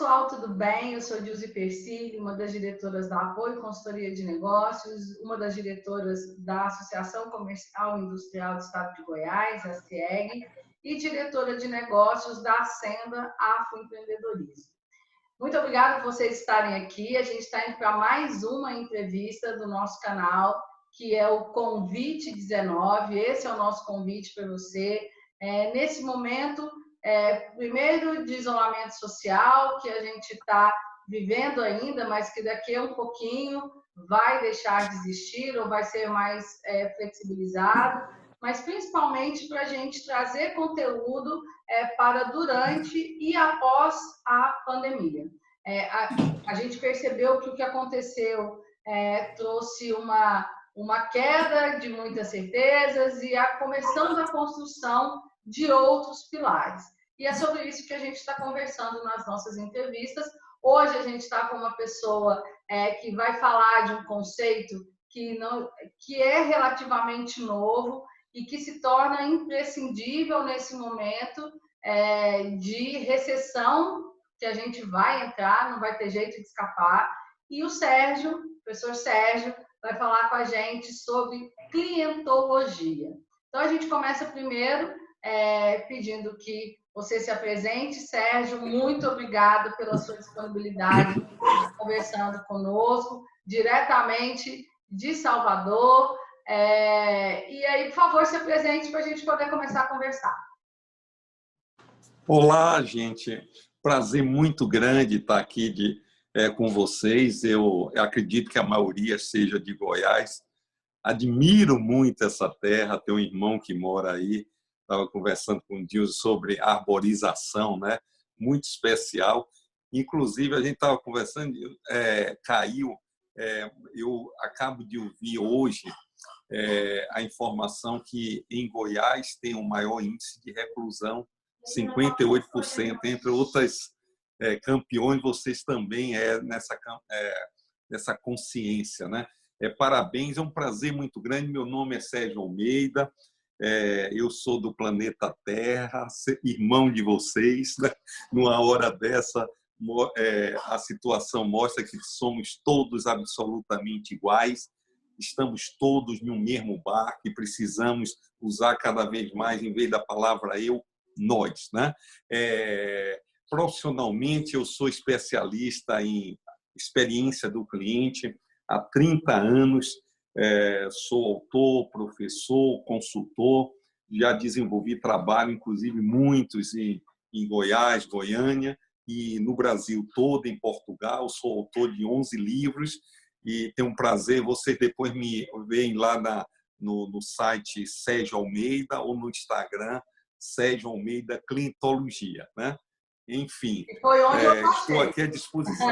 pessoal, tudo bem? Eu sou Dilze Persili, uma das diretoras da Apoio Consultoria de Negócios, uma das diretoras da Associação Comercial e Industrial do Estado de Goiás, a CIEG, e diretora de negócios da Ascenda Afroempreendedorismo. Muito obrigada por vocês estarem aqui. A gente está indo para mais uma entrevista do nosso canal, que é o Convite 19. Esse é o nosso convite para você. Nesse momento, primeiro de isolamento social, que a gente está vivendo ainda, mas que daqui a um pouquinho vai deixar de existir ou vai ser mais flexibilizado, mas principalmente para a gente trazer conteúdo para durante e após a pandemia. A gente percebeu que o que aconteceu trouxe uma queda de muitas certezas e começando a construção de outros pilares. E é sobre isso que a gente está conversando nas nossas entrevistas. Hoje a gente está com uma pessoa que vai falar de um conceito que é relativamente novo e que se torna imprescindível nesse momento de recessão que a gente vai entrar, não vai ter jeito de escapar. E o Sérgio, o professor Sérgio, vai falar com a gente sobre clientologia. Então, a gente começa primeiro pedindo que você se apresente. Sérgio, muito obrigado pela sua disponibilidade conversando conosco, diretamente de Salvador. E aí, por favor, se apresente para a gente poder começar a conversar. Olá, gente. Prazer muito grande estar aqui com vocês. Eu acredito que a maioria seja de Goiás. Admiro muito essa terra. Tenho um irmão que mora aí. Estava conversando com o Dilze sobre arborização, né? Muito especial. Inclusive, a gente estava conversando, caiu. Eu acabo de ouvir hoje a informação que em Goiás tem o maior índice de reclusão, 58%, entre outras campeões, vocês também nessa consciência, né? Parabéns, é um prazer muito grande. Meu nome é Sérgio Almeida, eu sou do planeta Terra, irmão de vocês, né? Numa hora dessa, a situação mostra que somos todos absolutamente iguais, estamos todos no mesmo barco e precisamos usar cada vez mais, em vez da palavra eu, nós, né? Profissionalmente, eu sou especialista em experiência do cliente há 30 anos. Sou autor, professor, consultor. Já desenvolvi trabalho, inclusive muitos em Goiás, Goiânia e no Brasil todo, em Portugal. Sou autor de 11 livros e tenho um prazer. Vocês depois me veem lá no site Sérgio Almeida ou no Instagram Sérgio Almeida Clientologia, né? Enfim, estou aqui à disposição.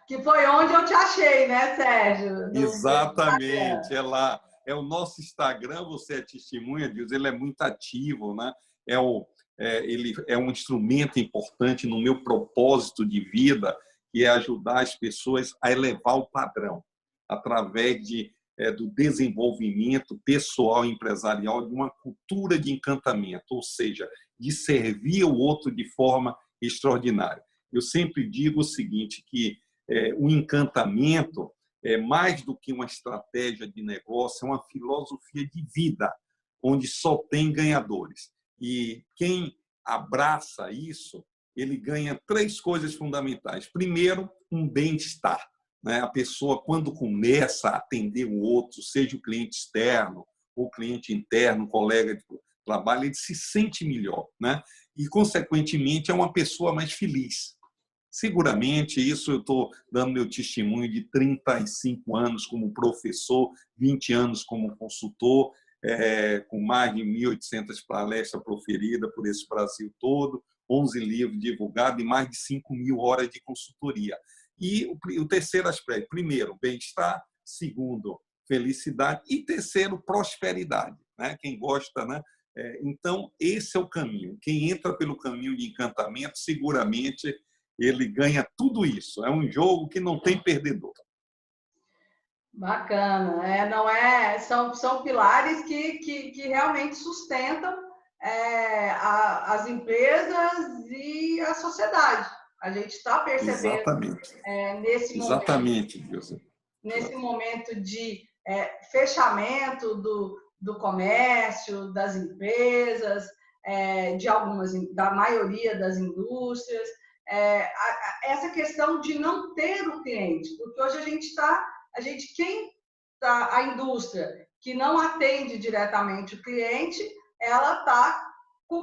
Que foi onde eu te achei, né, Sérgio? Exatamente, é lá. É o nosso Instagram, você é testemunha, Dilze, ele é muito ativo, né? Ele é um instrumento importante no meu propósito de vida, que é ajudar as pessoas a elevar o padrão, através do desenvolvimento pessoal e empresarial de uma cultura de encantamento, ou seja, de servir o outro de forma extraordinária. Eu sempre digo o seguinte, que o encantamento é mais do que uma estratégia de negócio, é uma filosofia de vida, onde só tem ganhadores. E quem abraça isso, ele ganha 3 coisas fundamentais. Primeiro, um bem-estar. A pessoa, quando começa a atender o outro, seja o cliente externo ou cliente interno, colega de trabalho, ele se sente melhor, né? E, consequentemente, é uma pessoa mais feliz. Seguramente, isso eu estou dando meu testemunho de 35 anos como professor, 20 anos como consultor, com mais de 1.800 palestras proferidas por esse Brasil todo, 11 livros divulgados e mais de 5.000 horas de consultoria. E o terceiro aspecto, primeiro, bem-estar, segundo, felicidade e terceiro, prosperidade, né? Quem gosta, né? Então, esse é o caminho. Quem entra pelo caminho de encantamento, seguramente ele ganha tudo isso. É um jogo que não tem perdedor. Bacana. São pilares que realmente sustentam as empresas e a sociedade. A gente está percebendo Exatamente. nesse momento, Exatamente, José. Nesse momento de fechamento do comércio, das empresas, da maioria das indústrias, essa questão de não ter o cliente, porque hoje a indústria que não atende diretamente o cliente, ela está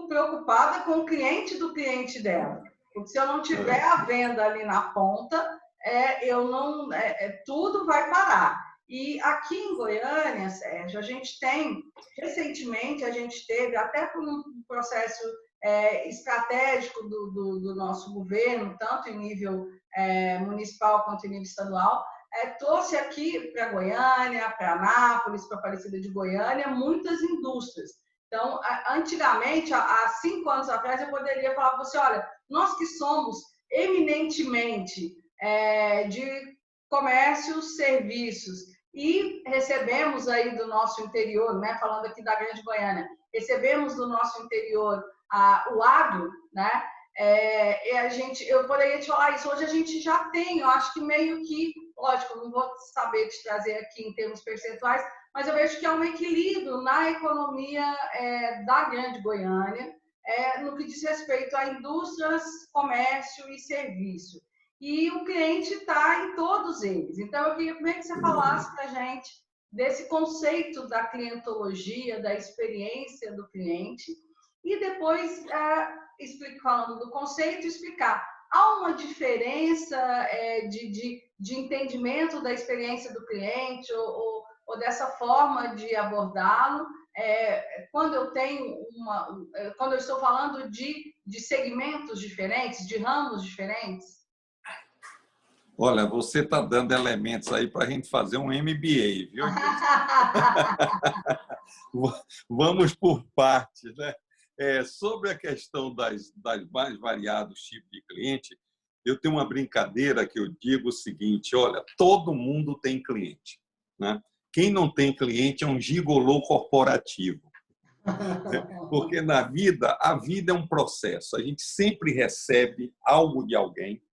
preocupada com o cliente do cliente dela. Porque se eu não tiver a venda ali na ponta, tudo vai parar. E aqui em Goiânia, Sérgio, recentemente, a gente teve, até por um processo estratégico do nosso governo, tanto em nível municipal quanto em nível estadual, trouxe aqui para Goiânia, para Anápolis, para Aparecida de Goiânia, muitas indústrias. Então, antigamente, há 5 anos atrás, eu poderia falar para você, olha, nós que somos eminentemente de comércio, serviços, e recebemos aí do nosso interior, né, falando aqui da Grande Goiânia, recebemos do nosso interior o agro, né, eu poderia te falar isso, hoje a gente já tem, eu acho que meio que, lógico, não vou saber te trazer aqui em termos percentuais, mas eu vejo que há um equilíbrio na economia da Grande Goiânia, no que diz respeito a indústrias, comércio e serviço. E o cliente está em todos eles. Então, eu queria primeiro que você falasse para a gente desse conceito da clientologia, da experiência do cliente, e depois, falando do conceito, explicar. Há uma diferença de entendimento da experiência do cliente ou dessa forma de abordá-lo? Quando eu estou falando de segmentos diferentes, de ramos diferentes? Olha, você está dando elementos aí para a gente fazer um MBA, viu? Vamos por partes, né? Sobre a questão das mais variados tipos de cliente, eu tenho uma brincadeira que eu digo o seguinte, olha, todo mundo tem cliente, né? Quem não tem cliente é um gigolô corporativo. Porque a vida é um processo. A gente sempre recebe algo de alguém,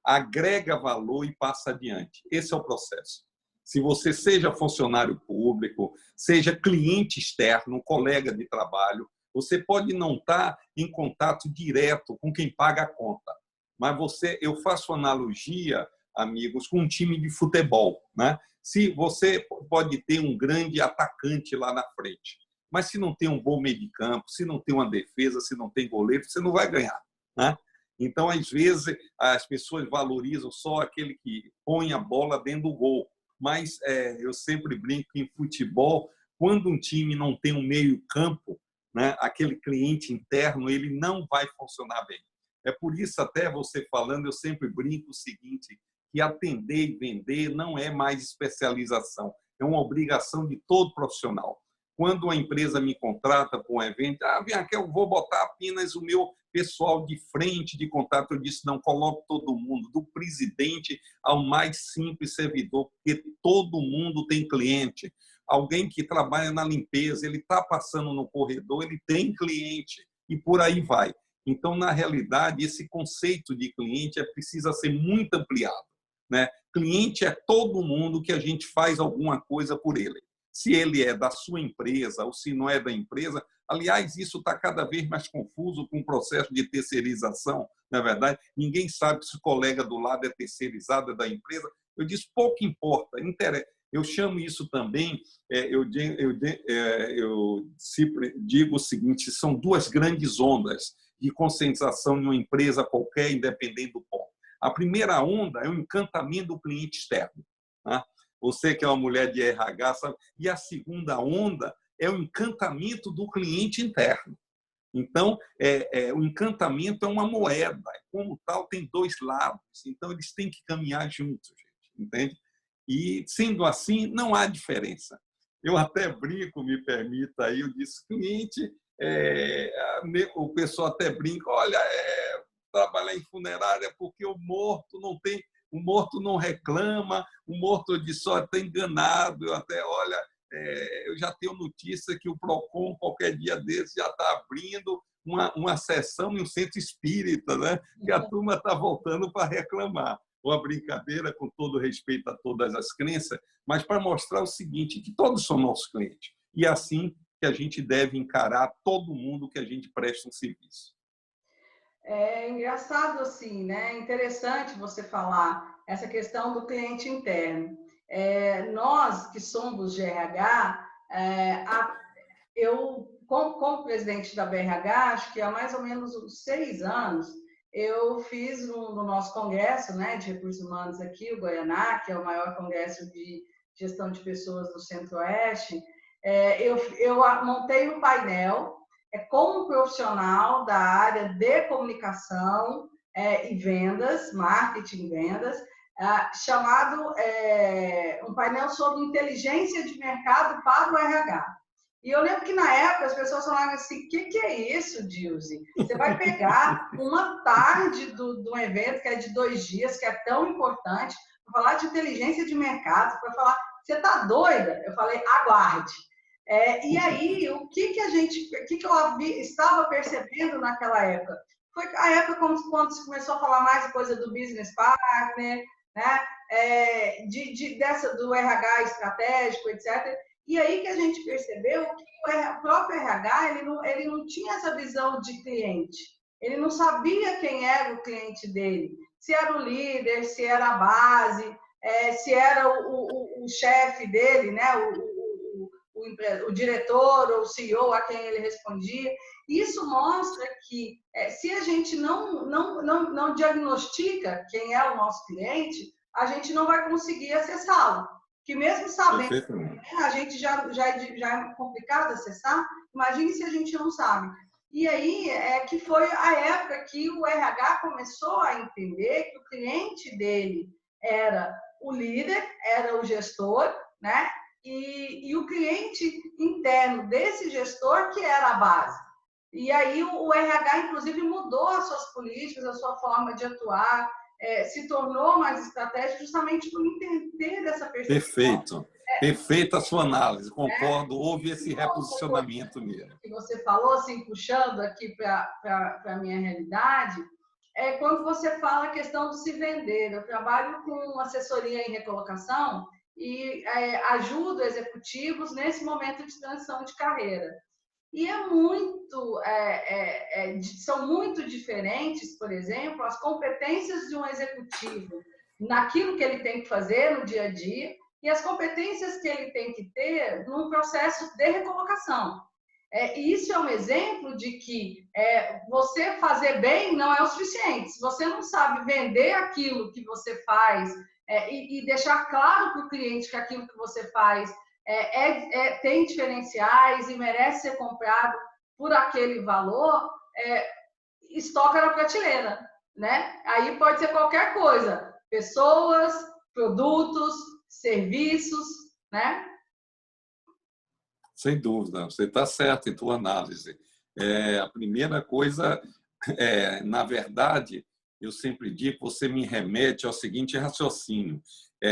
agrega valor e passa adiante. Esse é o processo. Se você seja funcionário público, seja cliente externo, colega de trabalho, você pode não estar em contato direto com quem paga a conta. Mas eu faço analogia, amigos, com um time de futebol, né? Se você pode ter um grande atacante lá na frente, mas se não tem um bom meio de campo, se não tem uma defesa, se não tem goleiro, você não vai ganhar, né? Então, às vezes, as pessoas valorizam só aquele que põe a bola dentro do gol. Mas eu sempre brinco que em futebol, quando um time não tem um meio-campo, né, aquele cliente interno, ele não vai funcionar bem. É por isso, até você falando, eu sempre brinco o seguinte, que atender e vender não é mais especialização, é uma obrigação de todo profissional. Quando uma empresa me contrata para um evento, vem aqui, eu vou botar apenas o meu pessoal de frente de contato. Eu disse, não, coloque todo mundo, do presidente ao mais simples servidor, porque todo mundo tem cliente. Alguém que trabalha na limpeza, ele está passando no corredor, ele tem cliente, e por aí vai. Então, na realidade, esse conceito de cliente precisa ser muito ampliado, né? Cliente é todo mundo que a gente faz alguma coisa por ele. Se ele é da sua empresa ou se não é da empresa. Aliás, isso está cada vez mais confuso com o processo de terceirização, na verdade. Ninguém sabe se o colega do lado é terceirizado, é da empresa. Eu disse, pouco importa. Eu chamo isso também, eu sempre digo o seguinte, são 2 grandes ondas de conscientização em uma empresa qualquer, independente do ponto. A primeira onda é o encantamento do cliente externo, né? Você que é uma mulher de RH, sabe? E a segunda onda é o encantamento do cliente interno. Então, o encantamento é uma moeda, como tal, tem 2 lados. Então, eles têm que caminhar juntos, gente, entende? E, sendo assim, não há diferença. Eu até brinco, me permita aí, eu disse, cliente, o pessoal até brinca, olha, trabalhar em funerária porque o morto não tem... O morto não reclama, o morto de só está enganado. Olha, eu já tenho notícia que o PROCON, qualquer dia desse, já está abrindo uma sessão em um centro espírita, né? Que a turma está voltando para reclamar. Uma brincadeira, com todo respeito a todas as crenças, mas para mostrar o seguinte, que todos são nossos clientes. E é assim que a gente deve encarar todo mundo que a gente presta um serviço. É engraçado assim, né? Interessante você falar essa questão do cliente interno. Nós que somos de RH, eu, como presidente da BRH, acho que há mais ou menos uns 6 anos, eu fiz no nosso congresso, né, de recursos humanos aqui, o Goianá, que é o maior congresso de gestão de pessoas do Centro-Oeste, eu montei um painel com um profissional da área de comunicação e vendas, marketing e vendas, chamado um painel sobre inteligência de mercado para o RH. E eu lembro que na época as pessoas falavam assim, o que é isso, Dilze? Você vai pegar uma tarde do evento, que é de 2 dias, que é tão importante, para falar de inteligência de mercado, para falar, você está doida? Eu falei, aguarde. E aí, o que eu estava percebendo naquela época? Foi a época quando se começou a falar mais coisa do business partner, né? Do RH estratégico, etc. E aí que a gente percebeu que o próprio RH ele não tinha essa visão de cliente. Ele não sabia quem era o cliente dele. Se era o líder, se era a base, se era o chefe dele, né? O diretor ou o CEO a quem ele respondia. Isso mostra que se a gente não diagnostica quem é o nosso cliente, a gente não vai conseguir acessá-lo. Que mesmo sabendo, a gente já é complicado acessar, imagine se a gente não sabe. E aí que foi a época que o RH começou a entender que o cliente dele era o líder, era o gestor, né? E o cliente interno desse gestor que era a base. E aí o RH, inclusive, mudou as suas políticas, a sua forma de atuar, se tornou mais estratégico justamente por entender essa percepção. Perfeito. Perfeita a sua análise, concordo. Houve esse reposicionamento mesmo. Que você falou, assim, puxando aqui para a minha realidade, é quando você fala a questão de se vender. Eu trabalho com assessoria em recolocação e ajudo executivos nesse momento de transição de carreira. E são muito diferentes, por exemplo, as competências de um executivo naquilo que ele tem que fazer no dia a dia e as competências que ele tem que ter num processo de recolocação. E isso é um exemplo de que você fazer bem não é o suficiente. Se você não sabe vender aquilo que você faz e deixar claro para o cliente que aquilo que você faz tem diferenciais e merece ser comprado por aquele valor, estoca na prateleira, né? Aí pode ser qualquer coisa, pessoas, produtos, serviços, né? Sem dúvida, você está certo em tua análise. A primeira coisa, na verdade, eu sempre digo, você me remete ao seguinte raciocínio.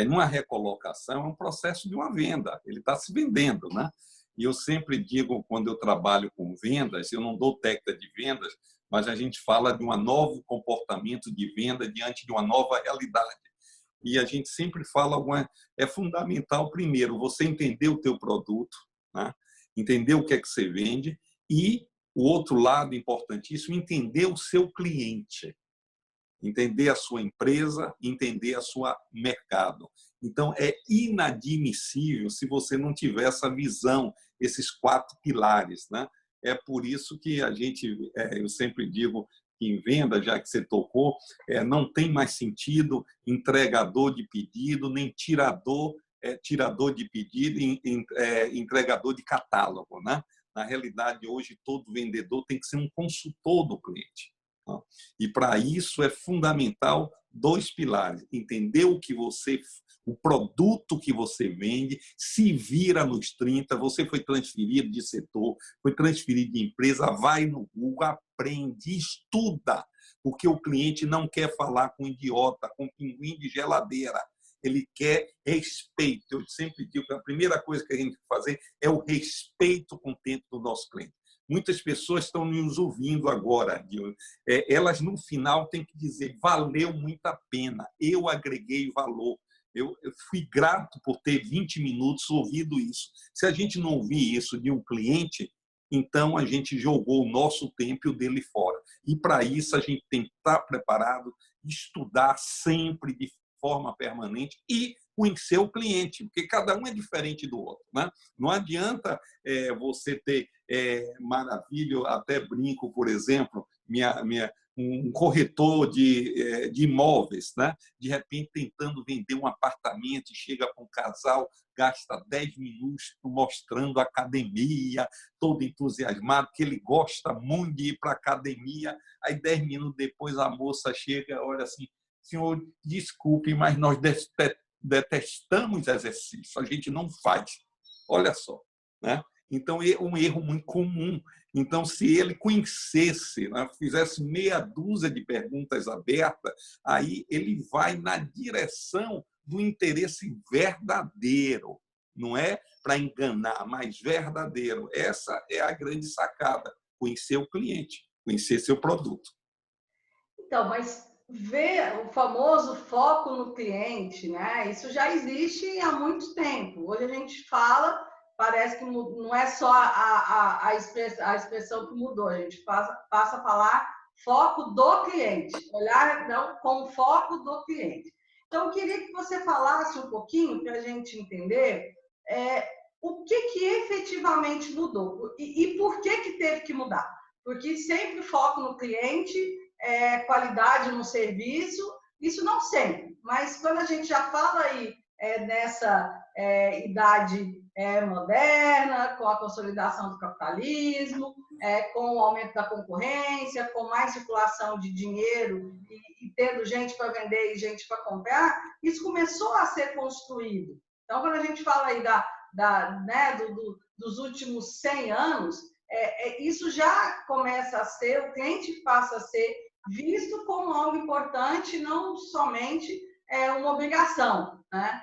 Numa recolocação, é um processo de uma venda, ele está se vendendo, né? E eu sempre digo, quando eu trabalho com vendas, eu não dou técnica de vendas, mas a gente fala de um novo comportamento de venda diante de uma nova realidade. E a gente sempre fala, é fundamental, primeiro, você entender o teu produto, né? Entender o que é que você vende e o outro lado importantíssimo, entender o seu cliente, entender a sua empresa, entender a sua mercado. Então, é inadmissível se você não tiver essa visão, esses 4 pilares, né? É por isso que eu sempre digo que em venda, já que você tocou, não tem mais sentido entregador de pedido, nem tirador de pedido e entregador de catálogo, né? Na realidade, hoje, todo vendedor tem que ser um consultor do cliente. E para isso é fundamental 2 pilares: entender o produto que você vende, se vira nos 30, você foi transferido de setor, foi transferido de empresa, vai no Google, aprende, estuda, porque o cliente não quer falar com idiota, com pinguim de geladeira. Ele quer respeito. Eu sempre digo que a primeira coisa que a gente tem que fazer é o respeito com o tempo do nosso cliente. Muitas pessoas estão nos ouvindo agora. Elas, no final, têm que dizer: valeu muito a pena, eu agreguei valor. Eu fui grato por ter 20 minutos ouvido isso. Se a gente não ouvir isso de um cliente, então a gente jogou o nosso tempo e o dele fora. E, para isso, a gente tem que estar preparado, estudar sempre de forma permanente e conhecer o cliente, porque cada um é diferente do outro, né? Não adianta você ter maravilha, até brinco, por exemplo, um corretor de imóveis, né? De repente tentando vender um apartamento e chega para um casal, gasta 10 minutos mostrando a academia, todo entusiasmado, que ele gosta muito de ir para a academia, aí 10 minutos depois a moça chega, olha assim: senhor, desculpe, mas nós detestamos exercício, a gente não faz. Olha só, né? Então, é um erro muito comum. Então, se ele conhecesse, né, fizesse meia dúzia de perguntas abertas, aí ele vai na direção do interesse verdadeiro. Não é para enganar, mas verdadeiro. Essa é a grande sacada: conhecer o cliente, conhecer seu produto. Então, mas ver o famoso foco no cliente, né? Isso já existe há muito tempo. Hoje a gente fala, parece que não é só a expressão que mudou, a gente passa a falar foco do cliente, olhar não com foco do cliente. Então, eu queria que você falasse um pouquinho para a gente entender o que efetivamente mudou e por que teve que mudar. Porque sempre foco no cliente, qualidade no serviço, isso não sempre, mas quando a gente já fala aí nessa idade moderna, com a consolidação do capitalismo, com o aumento da concorrência, com mais circulação de dinheiro e tendo gente para vender e gente para comprar, isso começou a ser construído. Então, quando a gente fala aí dos últimos 100 anos, isso já começa a ser, o cliente passa a ser visto como algo importante, não somente uma obrigação, né?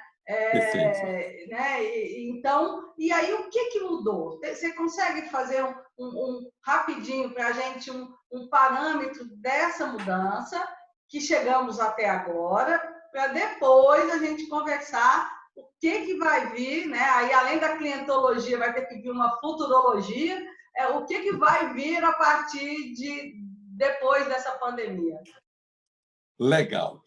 Então, e aí o que mudou? Você consegue fazer rapidinho para a gente um parâmetro dessa mudança que chegamos até agora, para depois a gente conversar o que vai vir, né? Aí, além da clientologia, vai ter que vir uma futurologia, o que vai vir a partir de depois dessa pandemia. Legal.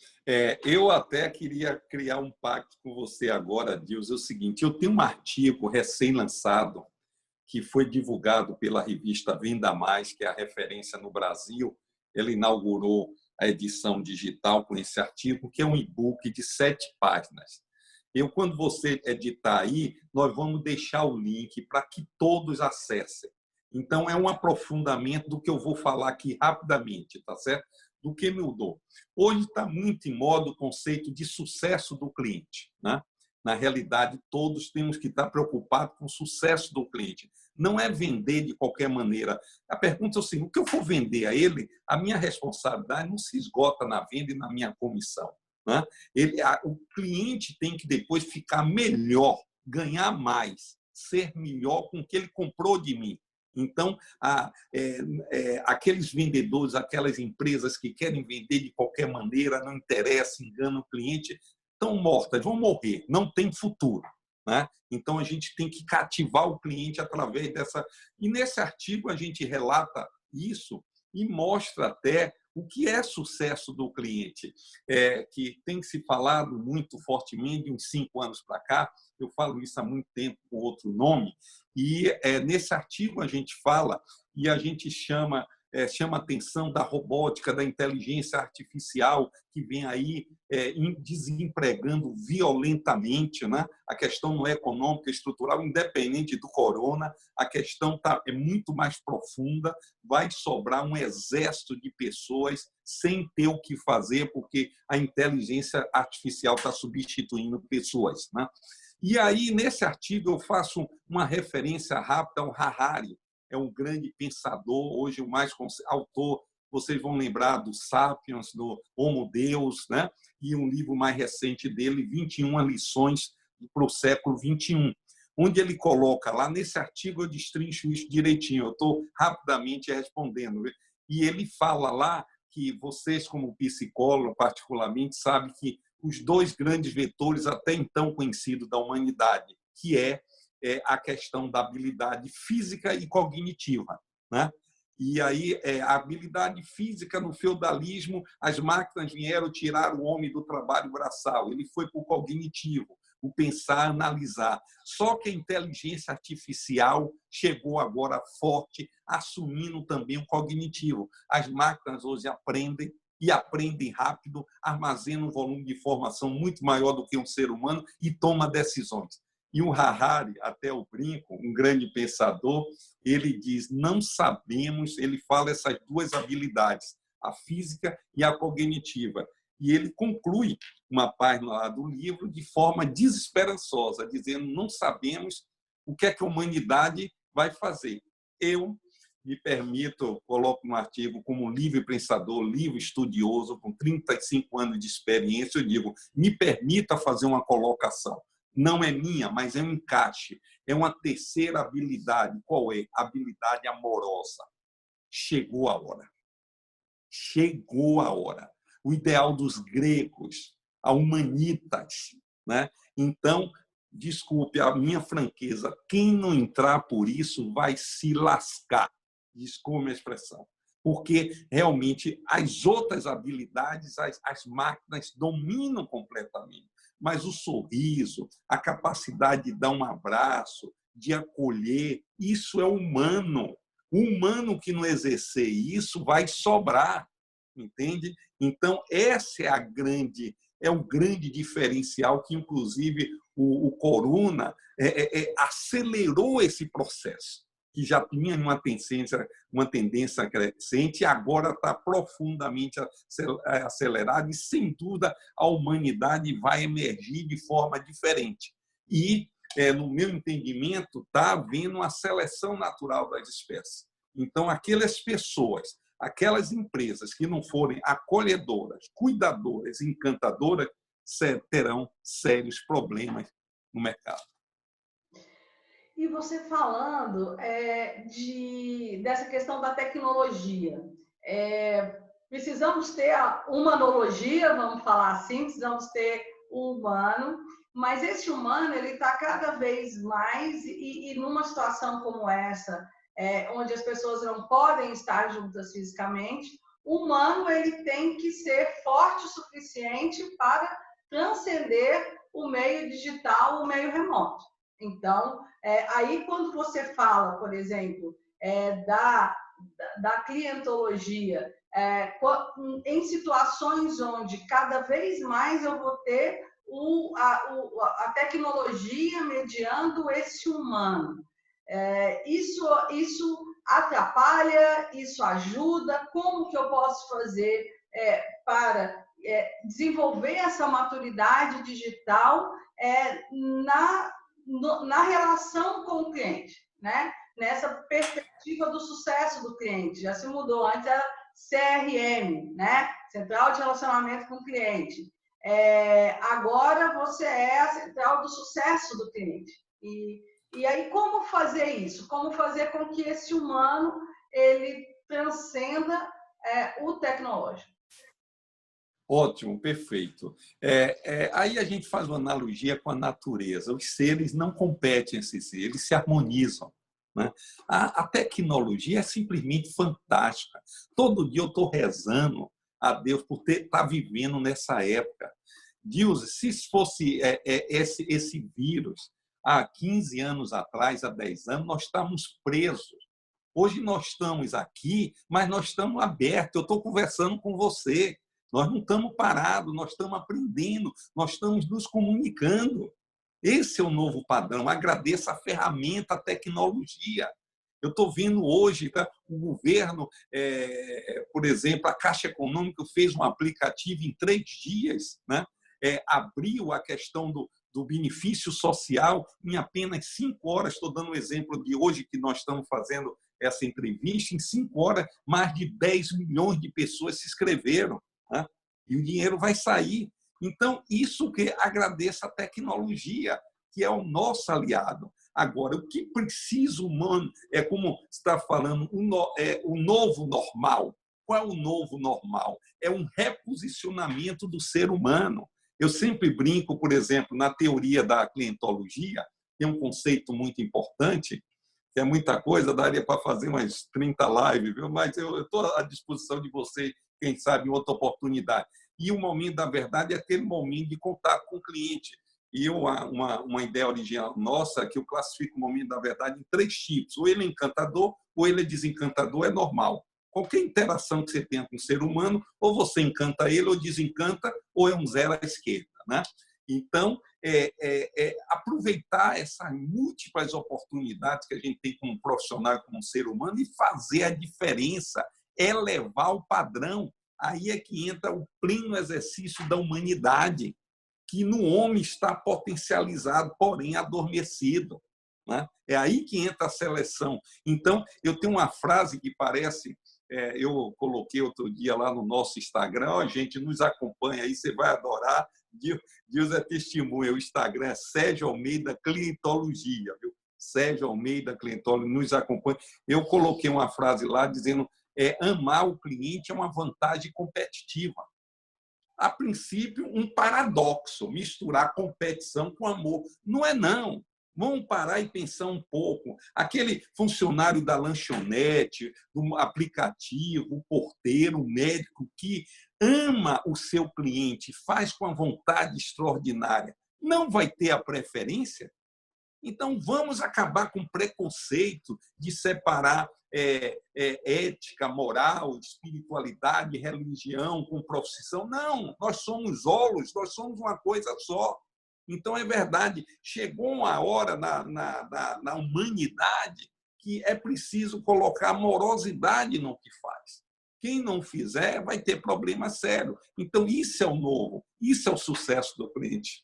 Eu até queria criar um pacto com você agora, Dilson, é o seguinte: eu tenho um artigo recém-lançado que foi divulgado pela revista Venda Mais, que é a referência no Brasil. Ela inaugurou a edição digital com esse artigo, que é um e-book de 7 páginas. Quando você editar aí, nós vamos deixar o link para que todos acessem. Então, é um aprofundamento do que eu vou falar aqui rapidamente, tá certo? Do que mudou. Hoje está muito em moda o conceito de sucesso do cliente, né? Na realidade, todos temos que estar preocupados com o sucesso do cliente. Não é vender de qualquer maneira. A pergunta é o seguinte: o que eu for vender a ele, a minha responsabilidade não se esgota na venda e na minha comissão, né? O cliente tem que depois ficar melhor, ganhar mais, ser melhor com o que ele comprou de mim. Então, aqueles vendedores, aquelas empresas que querem vender de qualquer maneira, não interessa, enganam o cliente, estão mortas, vão morrer, não tem futuro, né? Então, a gente tem que cativar o cliente através dessa... E nesse artigo a gente relata isso e mostra até o que é sucesso do cliente, que tem se falado muito fortemente de uns 5 anos para cá. Eu falo isso há muito tempo com outro nome, e nesse artigo a gente fala e a gente chama a atenção da robótica, da inteligência artificial, que vem aí desempregando violentamente, né? A questão não é econômica, é estrutural, independente do corona, a questão é muito mais profunda, vai sobrar um exército de pessoas sem ter o que fazer, porque a inteligência artificial está substituindo pessoas, né? E aí, nesse artigo, eu faço uma referência rápida ao Harari, é um grande pensador, hoje o mais autor, vocês vão lembrar do Sapiens, do Homo Deus, né? E um livro mais recente dele, 21 lições para o século XXI. onde ele coloca lá nesse artigo, eu destrincho isso direitinho, eu estou rapidamente respondendo. E ele fala lá que vocês, como psicólogos, particularmente, sabem que os dois grandes vetores até então conhecidos da humanidade, que é a questão da habilidade física e cognitiva, né? E aí, a habilidade física no feudalismo, as máquinas vieram tirar o homem do trabalho braçal, ele foi para o cognitivo, o pensar, analisar. Só que a inteligência artificial chegou agora forte, assumindo também o cognitivo. As máquinas hoje aprendem, e aprendem rápido, armazenam um volume de informação muito maior do que um ser humano e toma decisões. E o Harari, até o brinco, um grande pensador, ele diz, não sabemos, ele fala essas duas habilidades, a física e a cognitiva. E ele conclui uma página lá do livro de forma desesperançosa, dizendo, não sabemos o que é que a humanidade vai fazer. Eu me permito, coloco um artigo como livre pensador, livre estudioso, com 35 anos de experiência, eu digo, me permita fazer uma colocação. Não é minha, mas é um encaixe. É uma terceira habilidade. Qual é? Habilidade amorosa. Chegou a hora. Chegou a hora. O ideal dos gregos, a humanitas, né? Então, desculpe a minha franqueza, quem não entrar por isso vai se lascar. Desculpe a expressão. Porque realmente as outras habilidades, as máquinas dominam completamente. Mas o sorriso, a capacidade de dar um abraço, de acolher, isso é humano. O humano que não exercer isso vai sobrar, entende? Então, essa é o grande diferencial que, inclusive, o Corona acelerou esse processo, que já tinha uma tendência crescente e agora está profundamente acelerado e, sem dúvida, a humanidade vai emergir de forma diferente. E, no meu entendimento, está havendo uma seleção natural das espécies. Então, aquelas pessoas, aquelas empresas que não forem acolhedoras, cuidadoras, encantadoras, terão sérios problemas no mercado. E você falando dessa questão da tecnologia, precisamos ter a humanologia, vamos falar assim, precisamos ter o humano, mas esse humano ele está cada vez mais, e numa situação como essa, onde as pessoas não podem estar juntas fisicamente, o humano ele tem que ser forte o suficiente para transcender o meio digital, o meio remoto. Então, aí quando você fala, por exemplo, da clientologia, em situações onde cada vez mais eu vou ter a tecnologia mediando esse humano, isso atrapalha, isso ajuda? Como que eu posso fazer para desenvolver essa maturidade digital na relação com o cliente, né? Nessa perspectiva do sucesso do cliente? Já se mudou, antes era CRM, né? Central de Relacionamento com o Cliente. Agora você é a central do sucesso do cliente. E aí, como fazer isso? Como fazer com que esse humano ele transcenda o tecnológico? Ótimo, perfeito. Aí a gente faz uma analogia com a natureza. Os seres não competem entre si, eles se harmonizam, né? A tecnologia é simplesmente fantástica. Todo dia eu estou rezando a Deus por estar vivendo nessa época. Deus, se fosse esse vírus, há 15 anos atrás, há 10 anos, nós estávamos presos. Hoje nós estamos aqui, mas nós estamos abertos. Eu estou conversando com você. Nós não estamos parados, nós estamos aprendendo, nós estamos nos comunicando. Esse é o novo padrão. Agradeça a ferramenta, a tecnologia. Eu estou vendo hoje, tá? O governo, por exemplo, a Caixa Econômica fez um aplicativo em 3 dias, né? Abriu a questão do benefício social em apenas 5 horas. Estou dando um exemplo de hoje que nós estamos fazendo essa entrevista. Em 5 horas, mais de 10 milhões de pessoas se inscreveram, né? E o dinheiro vai sair. Então, isso que agradeça a tecnologia. que é o nosso aliado. Agora, o que precisa humano é, como você está falando, o novo normal. Qual é o novo normal? É um reposicionamento do ser humano. Eu sempre brinco, por exemplo, na teoria da clientologia, tem um conceito muito importante, que é muita coisa, daria para fazer umas 30 lives, viu? Mas eu estou à disposição de você, quem sabe, em outra oportunidade. E o momento da verdade é aquele momento de contato com o cliente. E uma ideia original nossa, que eu classifico o momento da verdade em 3 tipos. Ou ele é encantador, ou ele é desencantador, é normal. Qualquer interação que você tenha com o ser humano, ou você encanta ele, ou desencanta, ou é um zero à esquerda, né? Então, aproveitar essas múltiplas oportunidades que a gente tem como profissional, como ser humano, e fazer a diferença, elevar o padrão. Aí é que entra o pleno exercício da humanidade, que no homem está potencializado, porém adormecido, né? É aí que entra a seleção. Então, eu tenho uma frase que parece... eu coloquei outro dia lá no nosso Instagram, gente, nos acompanha aí, você vai adorar. Deus é testemunha, o Instagram é Sérgio Almeida Clientologia, viu? Sérgio Almeida Clientologia, nos acompanha. Eu coloquei uma frase lá dizendo: amar o cliente é uma vantagem competitiva. A princípio, um paradoxo, misturar competição com amor. Não é, não. Vamos parar e pensar um pouco. Aquele funcionário da lanchonete, do aplicativo, o porteiro, o médico que ama o seu cliente, faz com a vontade extraordinária, não vai ter a preferência? Então, vamos acabar com o preconceito de separar ética, moral, espiritualidade, religião com profissão. Não, nós somos holos, nós somos uma coisa só. Então, é verdade, chegou uma hora na humanidade que é preciso colocar amorosidade no que faz. Quem não fizer vai ter problema sério. Então, isso é o novo, isso é o sucesso do cliente.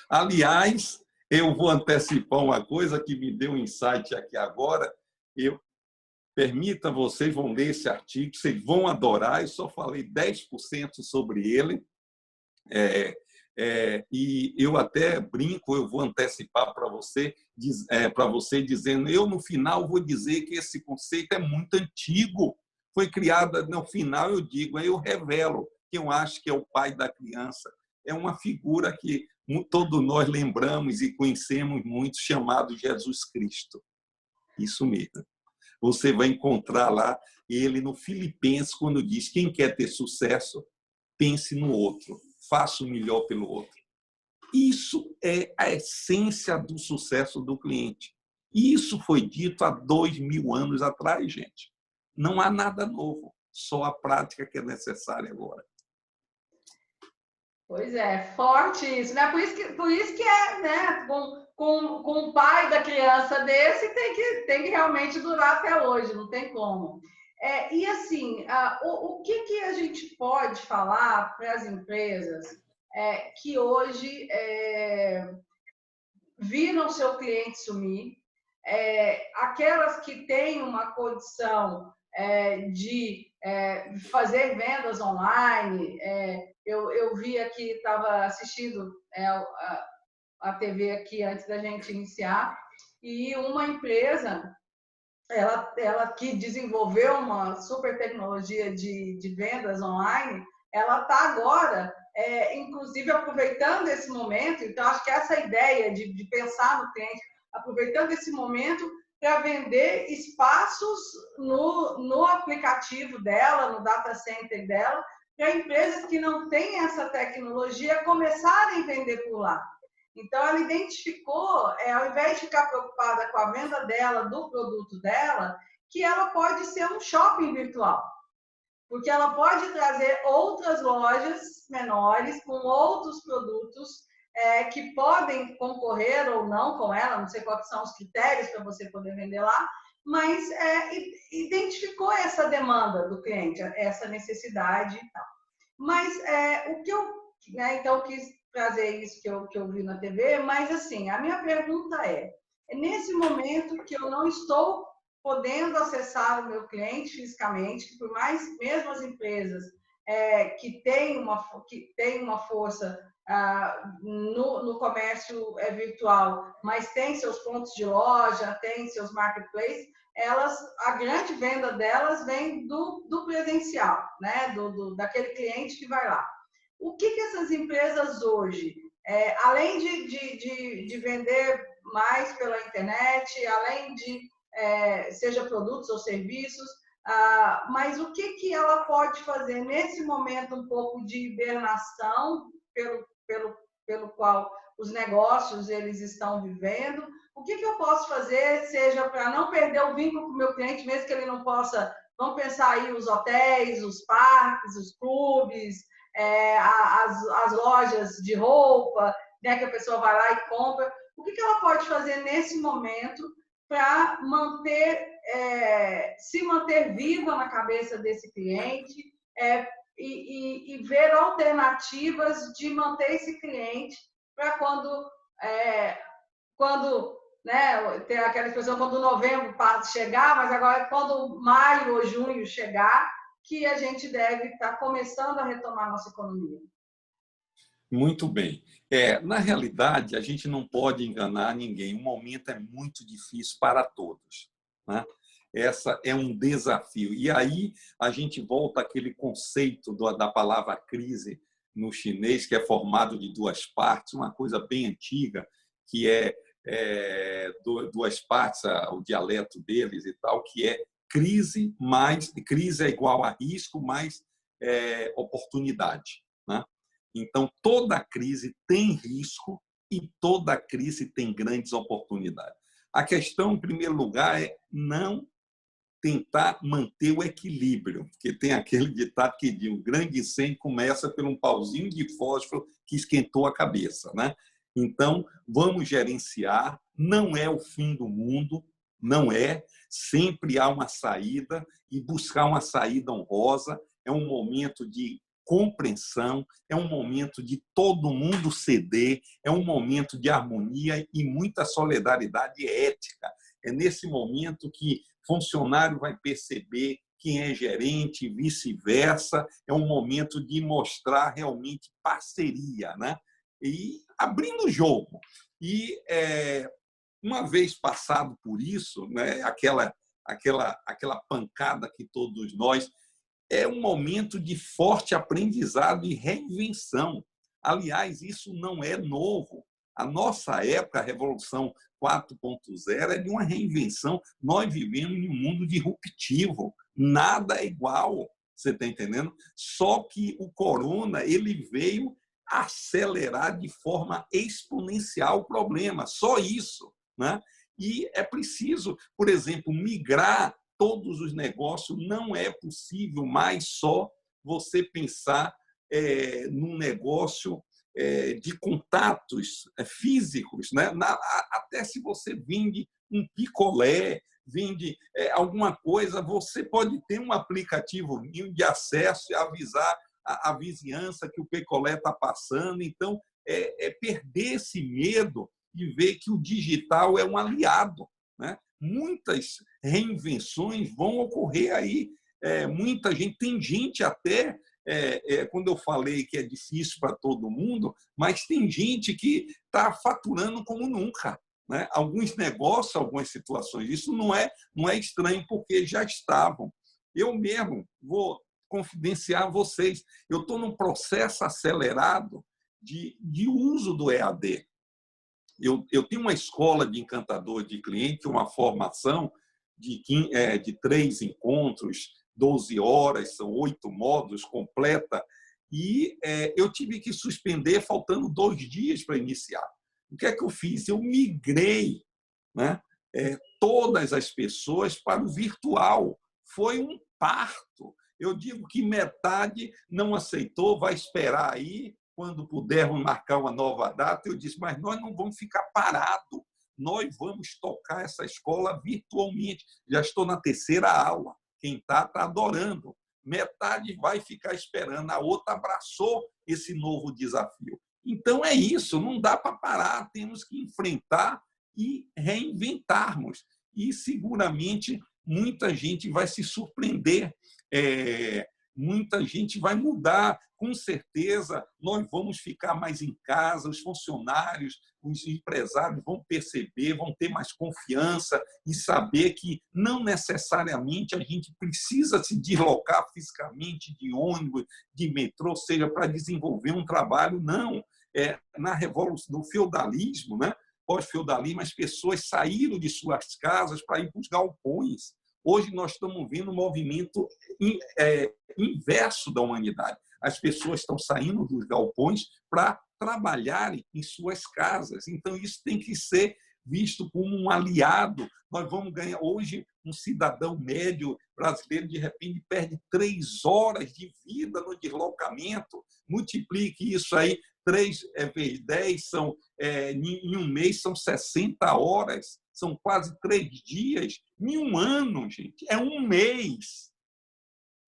Aliás, eu vou antecipar uma coisa que me deu um insight aqui agora. Permita, vocês vão ler esse artigo, vocês vão adorar. Eu só falei 10% sobre ele. E eu até brinco, eu vou antecipar para você dizendo, eu no final vou dizer que esse conceito é muito antigo. Foi criado, no final eu digo, aí eu revelo que eu acho que é o pai da criança. É uma figura que todos nós lembramos e conhecemos muito, chamado Jesus Cristo. Isso mesmo. Você vai encontrar lá ele no Filipenses, quando diz: quem quer ter sucesso, pense no outro, faça o melhor pelo outro. Isso é a essência do sucesso do cliente. Isso foi dito há 2000 anos atrás, gente. Não há nada novo, só a prática que é necessária agora. Pois é, forte isso, né? Por isso que né? Com o pai da criança desse tem que realmente durar até hoje, não tem como. E assim, o que a gente pode falar para as empresas que hoje viram seu cliente sumir, aquelas que têm uma condição de fazer vendas online. Eu vi aqui, estava assistindo a TV aqui antes da gente iniciar, e uma empresa, ela que desenvolveu uma super tecnologia de vendas online, ela está agora, inclusive, aproveitando esse momento. Então, acho que essa ideia de pensar no cliente, aproveitando esse momento para vender espaços no aplicativo dela, no data center dela, para empresas que não têm essa tecnologia começarem a vender por lá. Então, ela identificou, ao invés de ficar preocupada com a venda dela, do produto dela, que ela pode ser um shopping virtual. Porque ela pode trazer outras lojas menores com outros produtos que podem concorrer ou não com ela, não sei quais são os critérios para você poder vender lá, mas identificou essa demanda do cliente, essa necessidade e tal. Mas o que eu, então, quis trazer isso que eu vi na TV, mas assim, a minha pergunta nesse momento que eu não estou podendo acessar o meu cliente fisicamente, que por mais, mesmo as empresas que têm uma força no comércio virtual, mas tem seus pontos de loja, tem seus marketplaces, a grande venda delas vem do presencial, né? Daquele cliente que vai lá. O que essas empresas hoje, além de vender mais pela internet, além de seja produtos ou serviços, mas o que ela pode fazer nesse momento um pouco de hibernação pelo qual os negócios eles estão vivendo? O que eu posso fazer, seja para não perder o vínculo com o meu cliente, mesmo que ele não possa, vamos pensar aí os hotéis, os parques, os clubes, as lojas de roupa, né, que a pessoa vai lá e compra. O que ela pode fazer nesse momento para se manter viva na cabeça desse cliente e ver alternativas de manter esse cliente para quando né, tem aquela expressão, quando novembro chegar, mas agora quando maio ou junho chegar, que a gente deve estar começando a retomar a nossa economia. Muito bem. Na realidade, a gente não pode enganar ninguém. O momento é muito difícil para todos, né? Essa é um desafio. E aí a gente volta àquele conceito da palavra crise no chinês, que é formado de duas partes, uma coisa bem antiga, que duas partes, o dialeto deles e tal, que é crise é igual a risco mais oportunidade, né? Então, toda crise tem risco e toda crise tem grandes oportunidades. A questão, em primeiro lugar, é não tentar manter o equilíbrio, porque tem aquele ditado que diz: o grande incêndio começa por um pauzinho de fósforo que esquentou a cabeça, né? Então, vamos gerenciar, não é o fim do mundo, não é, sempre há uma saída e buscar uma saída honrosa, é um momento de compreensão, é um momento de todo mundo ceder, é um momento de harmonia e muita solidariedade ética. É nesse momento que funcionário vai perceber quem é gerente e vice-versa. É um momento de mostrar realmente parceria, né? E abrindo o jogo. E uma vez passado por isso, né, aquela pancada que todos nós, é um momento de forte aprendizado e reinvenção. Aliás, isso não é novo. A nossa época, a Revolução 4.0, é de uma reinvenção. Nós vivemos em um mundo disruptivo. Nada é igual, você está entendendo? Só que o corona ele veio acelerar de forma exponencial o problema. Só isso, né? E é preciso, por exemplo, migrar todos os negócios. Não é possível mais só você pensar num negócio de contatos físicos, né? Até se você vende um picolé, vende alguma coisa, você pode ter um aplicativo de acesso e avisar a vizinhança que o picolé está passando. Então, perder esse medo e ver que o digital é um aliado, né? Muitas reinvenções vão ocorrer aí. Muita gente, tem gente até, quando eu falei que é difícil para todo mundo, mas tem gente que está faturando como nunca, né? Alguns negócios, algumas situações. Isso não é estranho, porque já estavam. Eu mesmo vou confidenciar a vocês. Eu estou num processo acelerado de uso do EAD. Eu tenho uma escola de encantador de cliente, uma formação de 3 encontros, 12 horas, são 8 módulos completa, e eu tive que suspender faltando 2 dias para iniciar. O que é que eu fiz? Eu migrei, né, todas as pessoas para o virtual. Foi um parto. Eu digo que metade não aceitou, vai esperar aí, quando pudermos marcar uma nova data. Eu disse: mas nós não vamos ficar parados, nós vamos tocar essa escola virtualmente. Já estou na 3ª aula, quem está adorando. Metade vai ficar esperando, a outra abraçou esse novo desafio. Então é isso, não dá para parar, temos que enfrentar e reinventarmos. E seguramente muita gente vai se surpreender muita gente vai mudar, com certeza nós vamos ficar mais em casa, os funcionários, os empresários vão perceber, vão ter mais confiança e saber que não necessariamente a gente precisa se deslocar fisicamente de ônibus, de metrô, seja para desenvolver um trabalho, não. Na revolução do feudalismo, né? Pós-feudalismo, as pessoas saíram de suas casas para ir para os galpões. Hoje nós estamos vendo um movimento inverso da humanidade. As pessoas estão saindo dos galpões para trabalharem em suas casas. Então, isso tem que ser visto como um aliado. Nós vamos ganhar hoje um cidadão médio brasileiro, de repente, perde 3 horas de vida no deslocamento. Multiplique isso aí, 3 vezes 10, em um mês são 60 horas, são quase 3 dias. Em um ano, gente, é um mês.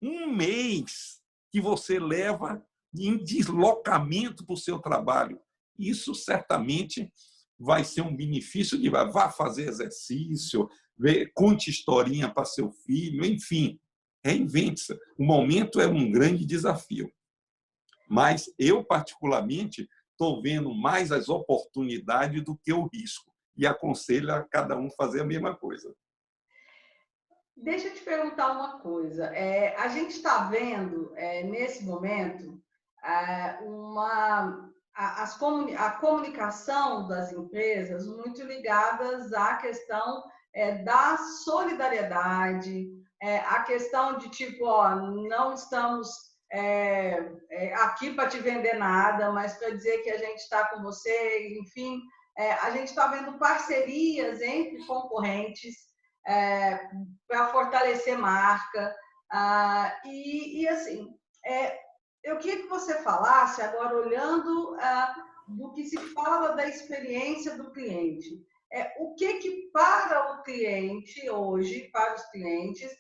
Um mês que você leva em deslocamento para o seu trabalho. Isso certamente vai ser um benefício de vá fazer exercício, conte historinha para seu filho, enfim, reinvente-se. O momento é um grande desafio. Mas eu, particularmente, estou vendo mais as oportunidades do que o risco. E aconselho a cada um fazer a mesma coisa. Deixa eu te perguntar uma coisa. A gente está vendo, nesse momento, a comunicação das empresas muito ligadas à questão da solidariedade, a questão de tipo, não estamos aqui para te vender nada, mas para dizer que a gente está com você, enfim, a gente está vendo parcerias entre concorrentes para fortalecer marca. E assim, eu queria que você falasse agora, olhando do que se fala da experiência do cliente. O que para o cliente hoje, para os clientes,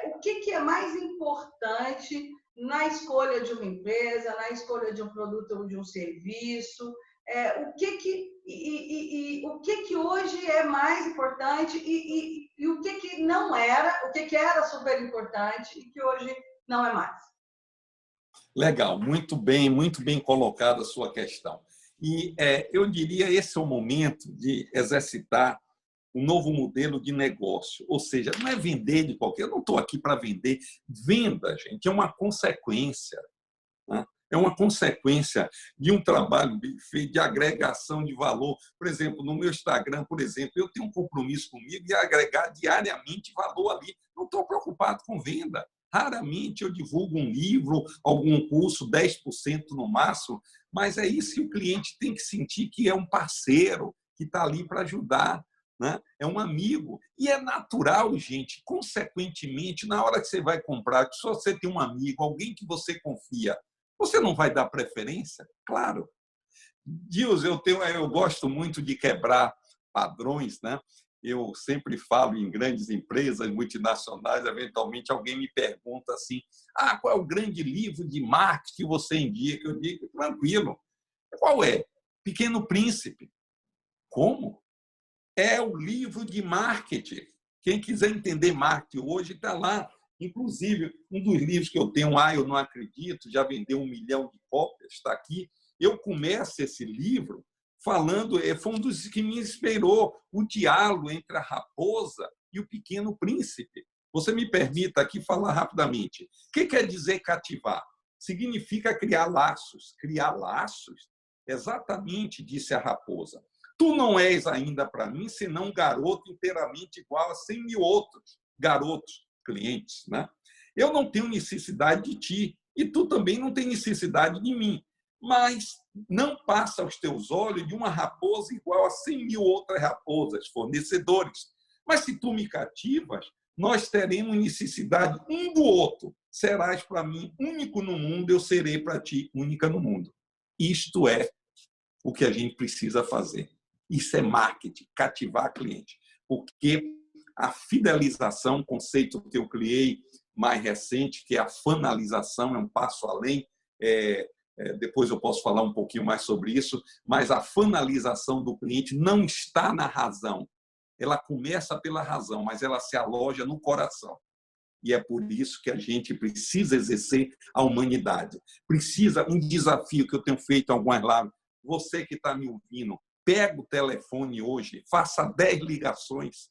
o que é mais importante na escolha de uma empresa, na escolha de um produto ou de um serviço? O que hoje é mais importante e o que não era, o que era super importante e que hoje não é mais? Legal, muito bem colocada a sua questão. E eu diria esse é o momento de exercitar um novo modelo de negócio. Ou seja, não é vender de qualquer... Eu não estou aqui para vender. Venda, gente, é uma consequência. Né? É uma consequência de um trabalho bem feito, de agregação de valor. Por exemplo, no meu Instagram, por exemplo, eu tenho um compromisso comigo de agregar diariamente valor ali. Não estou preocupado com venda. Raramente eu divulgo um livro, algum curso, 10% no máximo, mas é isso que o cliente tem que sentir, que é um parceiro, que está ali para ajudar, né? É um amigo. E é natural, gente, consequentemente, na hora que você vai comprar, se você tem um amigo, alguém que você confia, você não vai dar preferência? Claro. Deus, eu gosto muito de quebrar padrões, né? Eu sempre falo em grandes empresas multinacionais, eventualmente alguém me pergunta assim, qual é o grande livro de marketing que você indica? Eu digo, tranquilo. Qual é? Pequeno Príncipe. Como? É o livro de marketing. Quem quiser entender marketing hoje está lá. Inclusive, um dos livros que eu tenho, eu não acredito, já vendeu 1 milhão de cópias, está aqui. Eu começo esse livro falando, foi um dos que me inspirou, o diálogo entre a raposa e o pequeno príncipe. Você me permita aqui falar rapidamente. O que quer dizer cativar? Significa criar laços. Criar laços? Exatamente, disse a raposa. Tu não és ainda para mim, senão um garoto inteiramente igual a 100 mil outros garotos, clientes, né? Eu não tenho necessidade de ti e tu também não tem necessidade de mim. Mas não passa aos teus olhos de uma raposa igual a 100 mil outras raposas, fornecedores. Mas se tu me cativas, nós teremos necessidade um do outro. Serás para mim único no mundo, eu serei para ti única no mundo. Isto é o que a gente precisa fazer. Isso é marketing, cativar cliente. Porque a fidelização, um conceito que eu criei mais recente, que é a fanalização, é um passo além, depois eu posso falar um pouquinho mais sobre isso, mas a fanalização do cliente não está na razão. Ela começa pela razão, mas ela se aloja no coração. E é por isso que a gente precisa exercer a humanidade. Precisa, um desafio que eu tenho feito em algumas lives, você que está me ouvindo, pega o telefone hoje, faça 10 ligações.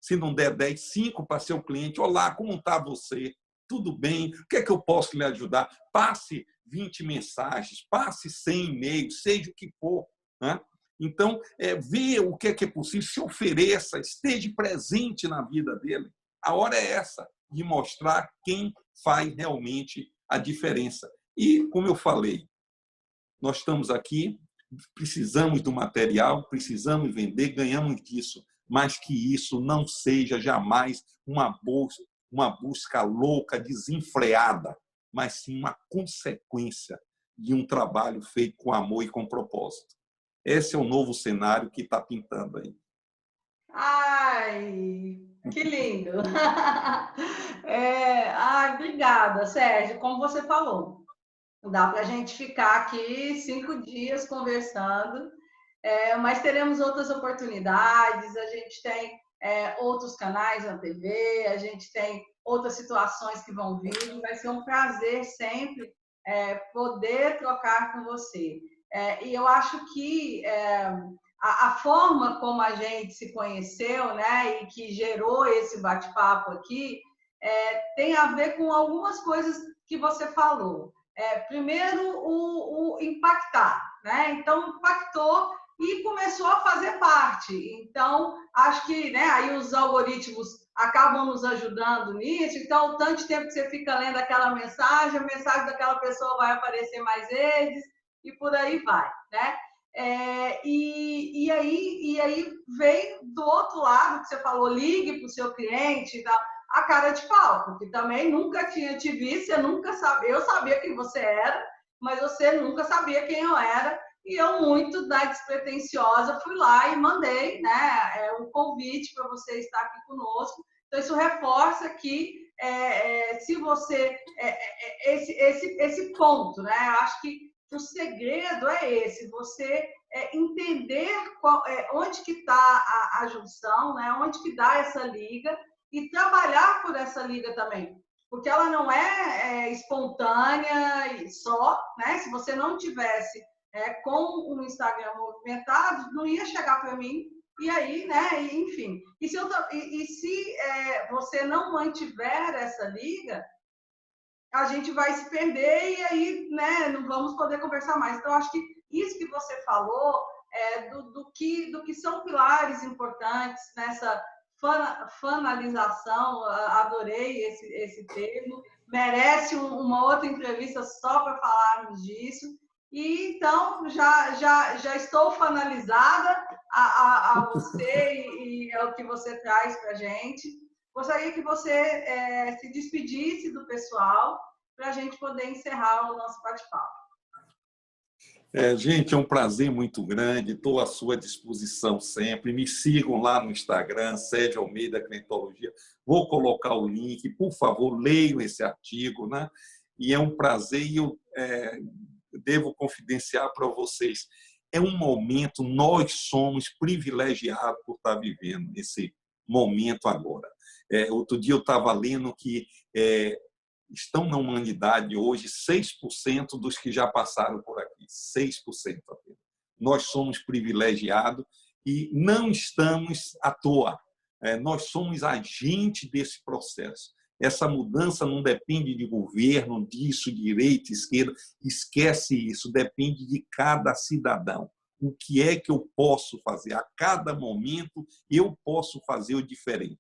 Se não der 10, 5 para seu cliente. Olá, como está você? Tudo bem? O que é que eu posso lhe ajudar? Passe 20 mensagens, passe 100 e-mails, seja o que for. Né? Então, ver o que é possível, se ofereça, esteja presente na vida dele. A hora é essa, de mostrar quem faz realmente a diferença. E, como eu falei, nós estamos aqui, precisamos do material, precisamos vender, ganhamos disso, mas que isso não seja jamais uma busca louca, desenfreada, mas sim uma consequência de um trabalho feito com amor e com propósito. Esse é o novo cenário que está pintando aí. Ai, que lindo! Obrigada, Sérgio. Como você falou, dá para a gente ficar aqui 5 dias conversando, mas teremos outras oportunidades, a gente tem outros canais na TV, a gente tem outras situações que vão vir, vai ser um prazer sempre poder trocar com você. E eu acho que a forma como a gente se conheceu, né, e que gerou esse bate-papo aqui, tem a ver com algumas coisas que você falou. Primeiro, o impactar, né? Então, impactou e começou a fazer parte. Então, acho que, né, aí os algoritmos acabam nos ajudando nisso. Então, tanto tempo que você fica lendo aquela mensagem, a mensagem daquela pessoa vai aparecer mais vezes e por aí vai, né? E aí vem do outro lado que você falou, ligue para o seu cliente e tal, a cara de pau, porque também nunca tinha te visto, você nunca sabia, eu sabia quem você era, mas você nunca sabia quem eu era, e eu, muito despretensiosa, fui lá e mandei, né, um convite para você estar aqui conosco. Então, isso reforça que se você... esse ponto, né, eu acho que o segredo é esse, você entender onde que está a junção, né, onde que dá essa liga, e trabalhar por essa liga também, porque ela não é espontânea só, né? Se você não tivesse com o Instagram movimentado, não ia chegar para mim, e aí, né? Enfim, e se você não mantiver essa liga, a gente vai se perder e aí, né, não vamos poder conversar mais. Então, acho que isso que você falou do que são pilares importantes nessa fanalização, adorei esse termo, merece uma outra entrevista só para falarmos disso. E então já estou fanalizada a você e ao que você traz para a gente. Gostaria que você se despedisse do pessoal para a gente poder encerrar o nosso bate-papo. Gente, é um prazer muito grande, estou à sua disposição sempre. Me sigam lá no Instagram, Sérgio Almeida Clientologia. Vou colocar o link, por favor, leiam esse artigo, né? E é um prazer, e eu devo confidenciar para vocês. É um momento, nós somos privilegiados por estar vivendo esse momento agora. Outro dia eu estava lendo que estão na humanidade hoje 6% dos que já passaram por aqui. 6% apenas. Nós somos privilegiados e não estamos à toa. Nós somos agentes desse processo. Essa mudança não depende de governo, disso, direita, esquerda. Esquece isso. Depende de cada cidadão. O que é que eu posso fazer? A cada momento eu posso fazer o diferente.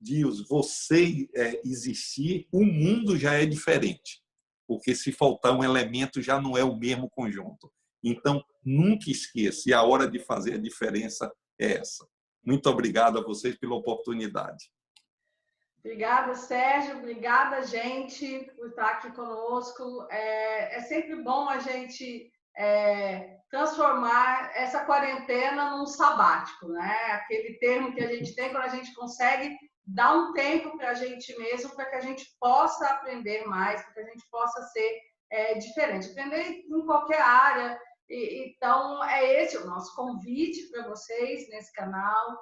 Deus, você existir, o mundo já é diferente, porque se faltar um elemento já não é o mesmo conjunto. Então, nunca esqueça, e a hora de fazer a diferença é essa. Muito obrigado a vocês pela oportunidade. Obrigada, Sérgio. Obrigada, gente, por estar aqui conosco. É sempre bom a gente transformar essa quarentena num sabático, né? Aquele termo que a gente tem quando a gente consegue dar um tempo para a gente mesmo, para que a gente possa aprender mais, para que a gente possa ser diferente. Aprender em qualquer área. Então, é esse o nosso convite para vocês nesse canal.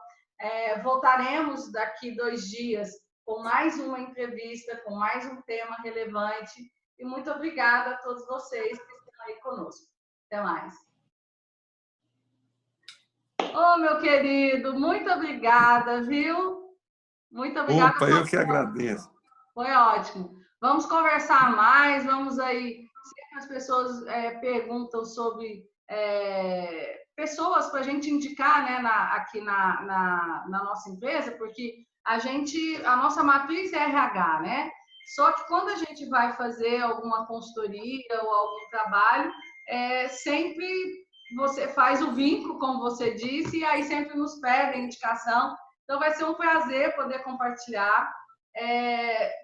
Voltaremos daqui 2 dias com mais uma entrevista, com mais um tema relevante. E muito obrigada a todos vocês que estão aí conosco. Até mais. Ô, meu querido, muito obrigada, viu? Muito obrigada. Opa, eu que agradeço. Foi ótimo. Vamos conversar mais, vamos aí. Sempre as pessoas perguntam sobre pessoas para a gente indicar, né, aqui na nossa empresa, porque a nossa matriz é RH, né? Só que quando a gente vai fazer alguma consultoria ou algum trabalho, sempre você faz o vínculo, como você disse, e aí sempre nos pedem indicação. Então, vai ser um prazer poder compartilhar,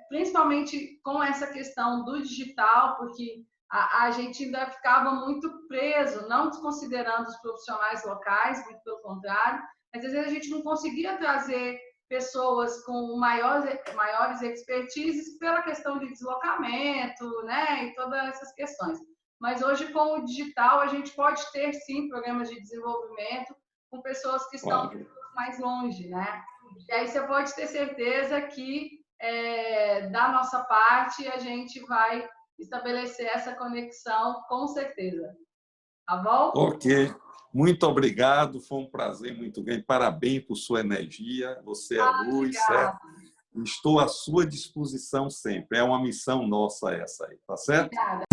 principalmente com essa questão do digital, porque a gente ainda ficava muito preso, não desconsiderando os profissionais locais, muito pelo contrário, mas às vezes a gente não conseguia trazer pessoas com maiores expertises pela questão de deslocamento, né, e todas essas questões. Mas hoje, com o digital, a gente pode ter, sim, programas de desenvolvimento com pessoas que estão mais longe, né? E aí você pode ter certeza que, da nossa parte, a gente vai estabelecer essa conexão, com certeza. Tá bom? Ok. Muito obrigado, foi um prazer muito grande. Parabéns por sua energia. Você é luz, certo? Estou à sua disposição sempre. É uma missão nossa essa aí, tá certo? Obrigada.